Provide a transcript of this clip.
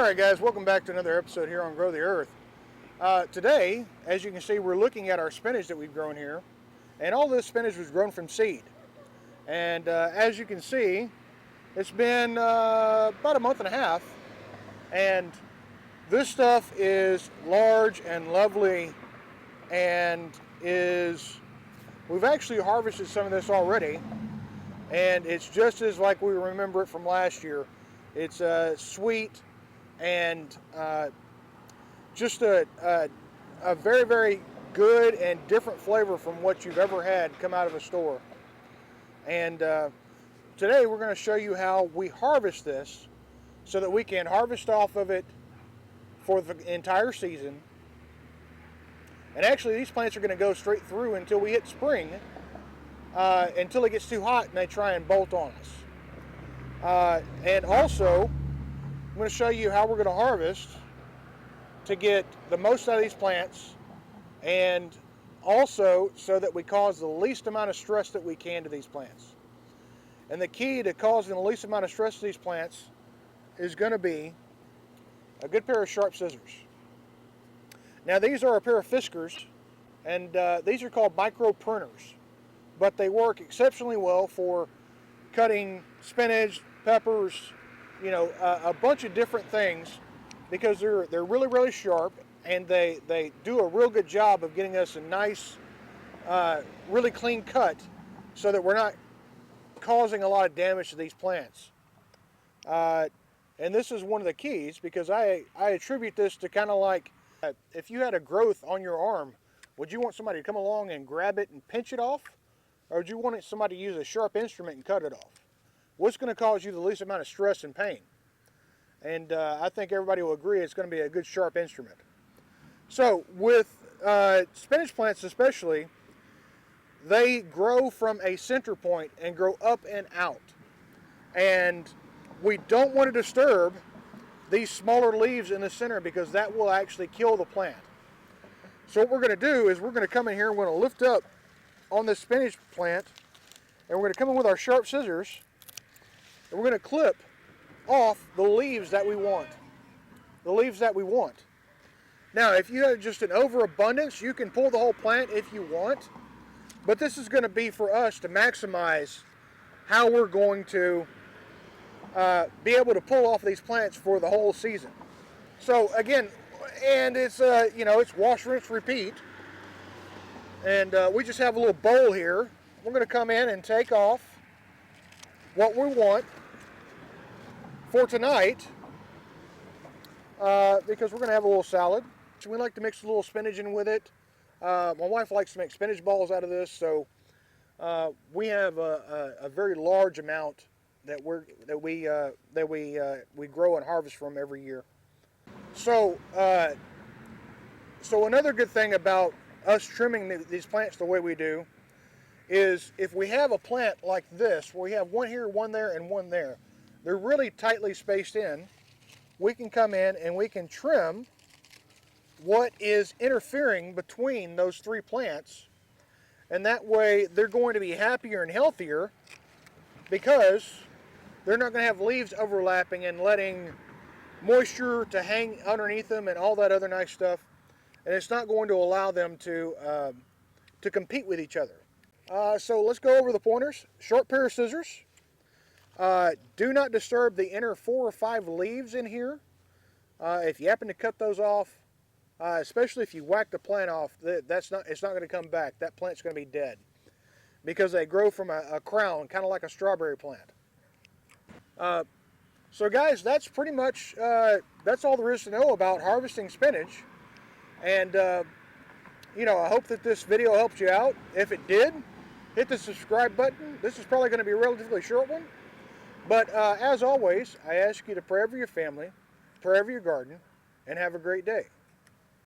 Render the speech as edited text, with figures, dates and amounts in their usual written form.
Alright guys, welcome back to another episode here on Grow the Earth. Today, as you can see, we're looking at our spinach that we've grown here. And all this spinach was grown from seed. And as you can see, it's been about a month and a half. And this stuff is large and lovely and we've actually harvested some of this already. And it's just as like we remember it from last year. It's sweet and just a very, very good and different flavor from what you've ever had come out of a store. And today we're going to show you how we harvest this so that we can harvest off of it for the entire season. And actually these plants are going to go straight through until we hit spring, until it gets too hot and they try and bolt on us. And also I'm going to show you how we're going to harvest to get the most out of these plants, and also so that we cause the least amount of stress that we can to these plants. And the key to causing the least amount of stress to these plants is going to be a good pair of sharp scissors. Now these are a pair of Fiskars, and these are called micro pruners, but they work exceptionally well for cutting spinach, peppers, you know, a bunch of different things, because they're really, really sharp, and they do a real good job of getting us a nice, really clean cut, so that we're not causing a lot of damage to these plants. And this is one of the keys, because I attribute this to kind of like, if you had a growth on your arm, would you want somebody to come along and grab it and pinch it off? Or would you want somebody to use a sharp instrument and cut it off? What's going to cause you the least amount of stress and pain? And I think everybody will agree it's going to be a good sharp instrument. So with spinach plants especially, they grow from a center point and grow up and out. And we don't want to disturb these smaller leaves in the center, because that will actually kill the plant. So what we're going to do is we're going to come in here and we're going to lift up on this spinach plant, and we're going to come in with our sharp scissors, and we're going to clip off the leaves that we want. The leaves that we want. Now, if you have just an overabundance, you can pull the whole plant if you want. But this is going to be for us to maximize how we're going to be able to pull off these plants for the whole season. So again, and it's you know, it's wash, rinse, repeat. And we just have a little bowl here. We're going to come in and take off what we want for tonight, because we're going to have a little salad. So we like to mix a little spinach in with it. My wife likes to make spinach balls out of this, so we have a very large amount that we grow and harvest from every year. So so another good thing about us trimming these plants the way we do is, if we have a plant like this, where we have one here, one there, and one there, they're really tightly spaced in, we can come in and we can trim what is interfering between those three plants, and that way they're going to be happier and healthier, because they're not going to have leaves overlapping and letting moisture to hang underneath them and all that other nice stuff, and it's not going to allow them to compete with each other. So let's go over the pointers. Short pair of scissors. Do not disturb the inner 4 or 5 leaves in here. If you happen to cut those off, especially if you whack the plant off, it's not going to come back. That plant's going to be dead, because they grow from a crown, kind of like a strawberry plant. So guys, that's pretty much, that's all there is to know about harvesting spinach. And you know, I hope that this video helped you out. If it did, hit the subscribe button. This is probably going to be a relatively short one. But as always, I ask you to pray over your family, pray over your garden, and have a great day.